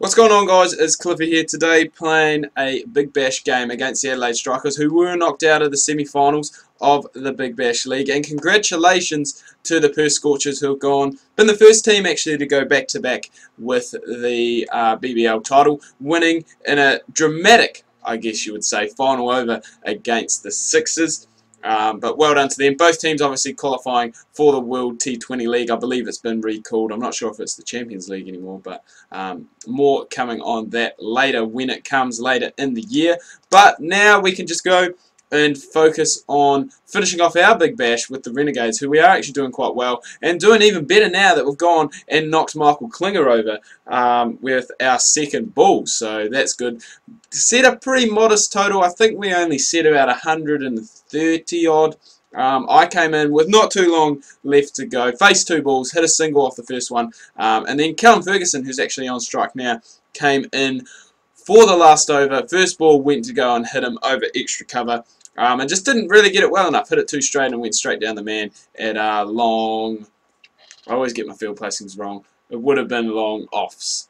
What's going on, guys? It's Cliffy here today playing a Big Bash game against the Adelaide Strikers, who were knocked out of the semi-finals of the Big Bash League. And congratulations to the Perth Scorchers, who have been the first team actually to go back-to-back with the BBL title, winning in a dramatic, I guess you would say, final over against the Sixers. But well done to them. Both teams obviously qualifying for the World T20 League. I believe it's been recalled. I'm not sure if it's the Champions League anymore, but more coming on that later when it comes later in the year. But now we can just go and focus on finishing off our Big Bash with the Renegades, who we are actually doing quite well, and doing even better now that we've gone and knocked Michael Klinger over with our second ball, so that's good. Set a pretty modest total. I think we only set about 130 odd. I came in with not too long left to go, faced two balls, hit a single off the first one, and then Callum Ferguson, who's actually on strike now, came in for the last over. First ball went to go and hit him over extra cover. And just didn't really get it well enough. Hit it too straight and went straight down the man at long. I always get my field placings wrong. It would have been long offs.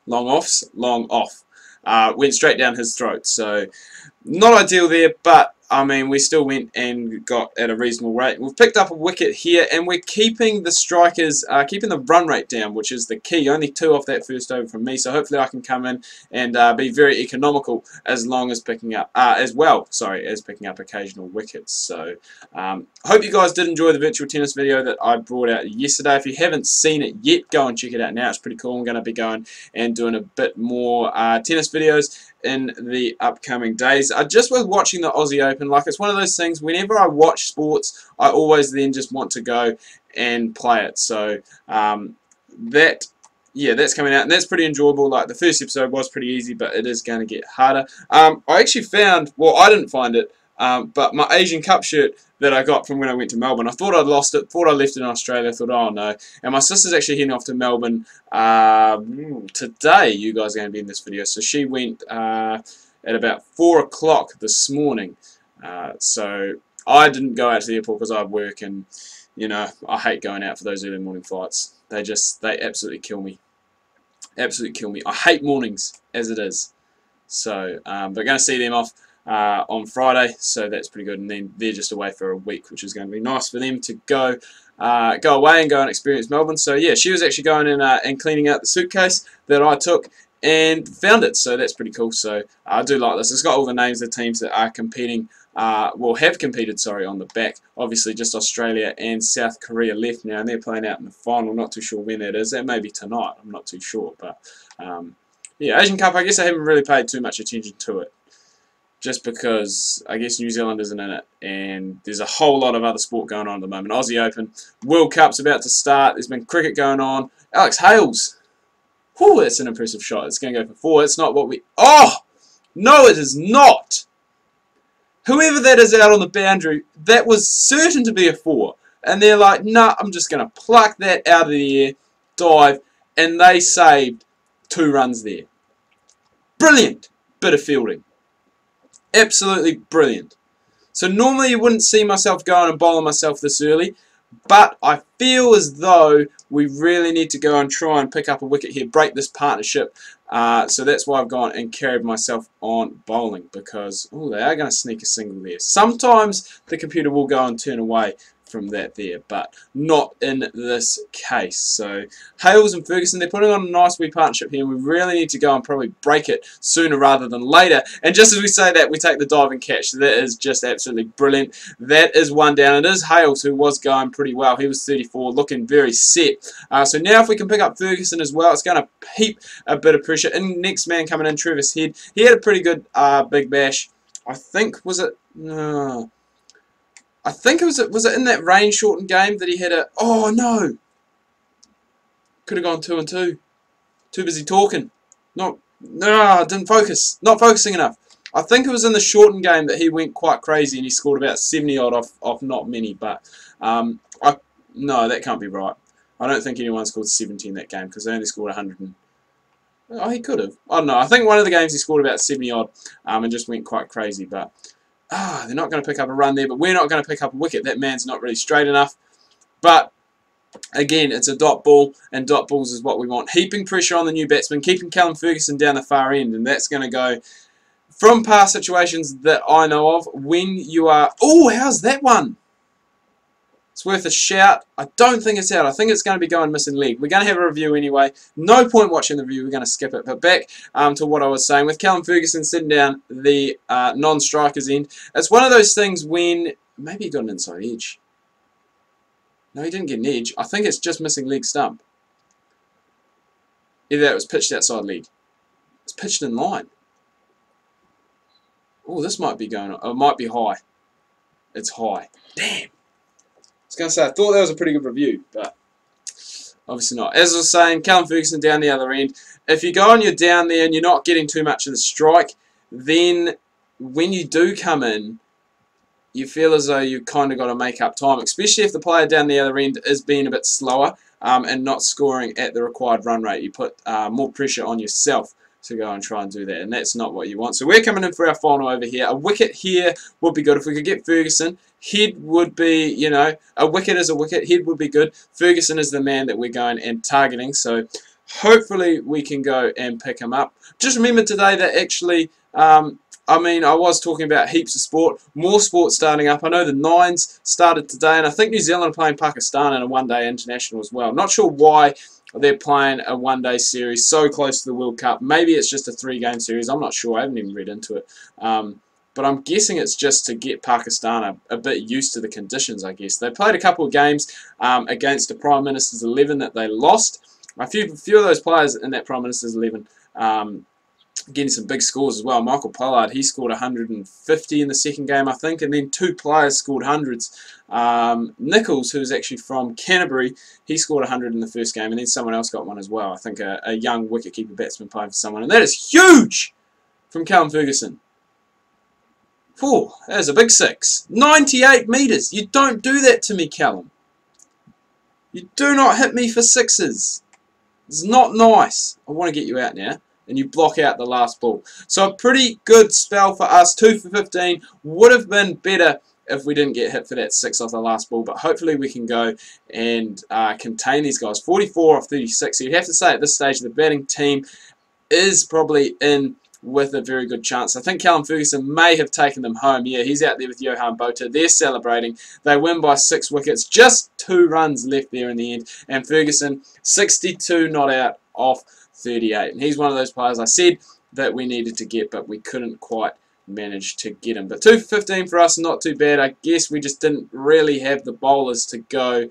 Long offs? Long off. Went straight down his throat. So, not ideal there, but I mean, we still went and got at a reasonable rate. We've picked up a wicket here, and we're keeping the strikers, keeping the run rate down, which is the key. Only 2 off that first over from me, so hopefully I can come in and be very economical as long as picking up, as picking up occasional wickets. So, hope you guys did enjoy the virtual tennis video that I brought out yesterday. If you haven't seen it yet, go and check it out now. It's pretty cool. I'm going to be going and doing a bit more tennis videos in the upcoming days. Just with watching the Aussie Open, like, it's one of those things, whenever I watch sports, I always then just want to go and play it. So that's coming out, and that's pretty enjoyable. Like, the first episode was pretty easy, but it is going to get harder. I actually found, well, I didn't find it, but my Asian Cup shirt that I got from when I went to Melbourne, I thought I'd lost it, thought I left it in Australia, I thought, oh no. And my sister's actually heading off to Melbourne today. You guys are going to be in this video. So she went at about 4 o'clock this morning. So I didn't go out to the airport because I work, and you know, I hate going out for those early morning flights. They absolutely kill me. Absolutely kill me. I hate mornings as it is. So but going to see them off on Friday, so that's pretty good, and then they're just away for a week, which is going to be nice for them to go away and go and experience Melbourne. So yeah, she was actually going in and cleaning out the suitcase that I took and found it, so that's pretty cool. So I do like this. It's got all the names of the teams that are competing, have competed, sorry, on the back. Obviously just Australia and South Korea left now, and they're playing out in the final. Not too sure when that is. That may be tonight, I'm not too sure, but yeah, Asian Cup, I guess I haven't really paid too much attention to it, just because I guess New Zealand isn't in it, and there's a whole lot of other sport going on at the moment. Aussie Open, World Cup's about to start, there's been cricket going on. Alex Hales, whew, that's an impressive shot. It's going to go for 4. It's not what we... Oh! No, it is not! Whoever that is out on the boundary, that was certain to be a 4. And they're like, nah, I'm just going to pluck that out of the air, dive, and they saved 2 runs there. Brilliant bit of fielding. Absolutely brilliant. So normally you wouldn't see myself going and bowling myself this early, but I feel as though we really need to go and try and pick up a wicket here, break this partnership. So that's why I've gone and carried myself on bowling, because oh, they are going to sneak a single there. Sometimes the computer will go and turn away from that there, but not in this case. So Hales and Ferguson, they're putting on a nice wee partnership here, and we really need to go and probably break it sooner rather than later. And just as we say that, we take the diving catch. That is just absolutely brilliant. That is 1 down. It is Hales who was going pretty well. He was 34, looking very set. So now if we can pick up Ferguson as well, it's going to heap a bit of pressure. And next man coming in, Travis Head. He had a pretty good Big Bash. I think, was it... No. I think was it in that rain shortened game that he had a... Oh no! Could have gone 2 and 2. Too busy talking. No, I didn't focus. Not focusing enough. I think it was in the shortened game that he went quite crazy and he scored about 70 odd off not many, but no, that can't be right. I don't think anyone scored 70 in that game, because they only scored 100 and... Oh, he could have. I don't know. I think one of the games he scored about 70 odd and just went quite crazy, but... they're not going to pick up a run there, but we're not going to pick up a wicket. That man's not really straight enough. But Again, it's a dot ball, and dot balls is what we want. Heaping pressure on the new batsman, keeping Callum Ferguson down the far end, and that's going to go from past situations that I know of. When you are... Oh, how's that one? It's worth a shout. I don't think it's out. I think it's going to be going missing leg. We're going to have a review anyway. No point watching the review. We're going to skip it. But back to what I was saying. With Callum Ferguson sitting down the non-striker's end, it's one of those things when... Maybe he got an inside edge. No, he didn't get an edge. I think it's just missing leg stump. Either that was pitched outside leg. It's pitched in line. Oh, this might be going on. It might be high. It's high. Damn. I was going to say, I thought that was a pretty good review, but obviously not. As I was saying, Callum Ferguson down the other end. If you go and you're down there and you're not getting too much of the strike, then when you do come in, you feel as though you've kind of got to make up time, especially if the player down the other end is being a bit slower and not scoring at the required run rate. You put more pressure on yourself to go and try and do that, and that's not what you want. So we're coming in for our final over here. A wicket here would be good. If we could get Ferguson, head would be, you know, a wicket is a wicket, head would be good. Ferguson is the man that we're going and targeting, so hopefully we can go and pick him up. Just remember today that actually... I mean, I was talking about heaps of sport, more sport starting up. I know the Nines started today, and I think New Zealand are playing Pakistan in a one-day international as well. Not sure why they're playing a one-day series so close to the World Cup. Maybe it's just a three-game series. I'm not sure. I haven't even read into it. But I'm guessing it's just to get Pakistan a bit used to the conditions, I guess. They played a couple of games against the Prime Minister's 11 that they lost. A few of those players in that Prime Minister's 11 getting some big scores as well. Michael Pollard, he scored 150 in the second game, I think, and then two players scored hundreds. Nichols, who's actually from Canterbury, he scored 100 in the first game, and then someone else got one as well. I think a young wicketkeeper batsman playing for someone, and that is huge from Callum Ferguson. Whew, that is a big six. 98 metres. You don't do that to me, Callum. You do not hit me for sixes. It's not nice. I want to get you out now. And you block out the last ball. So a pretty good spell for us. 2 for 15. Would have been better if we didn't get hit for that 6 off the last ball. But hopefully we can go and contain these guys. 44 off 36. So you'd have to say at this stage the batting team is probably in with a very good chance. I think Callum Ferguson may have taken them home. Yeah, he's out there with Johan Botha. They're celebrating. They win by 6 wickets. Just 2 runs left there in the end. And Ferguson, 62 not out off 38. And he's one of those players I said that we needed to get, but we couldn't quite manage to get him. But 2 for 15 for us, not too bad. I guess we just didn't really have the bowlers to go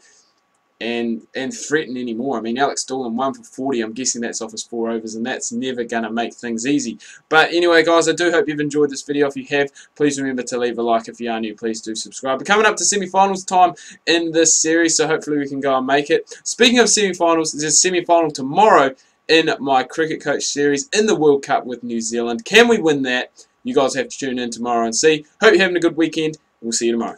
and threaten anymore. I mean, Alex Doolan 1 for 40. I'm guessing that's off his 4 overs, and that's never going to make things easy. But anyway, guys, I do hope you've enjoyed this video. If you have, please remember to leave a like. If you are new, please do subscribe. We're coming up to semi-finals time in this series, so hopefully we can go and make it. Speaking of semi-finals, there's a semi-final tomorrow in my Cricket Coach series in the World Cup with New Zealand. Can we win that? You guys have to tune in tomorrow and see. Hope you're having a good weekend. We'll see you tomorrow.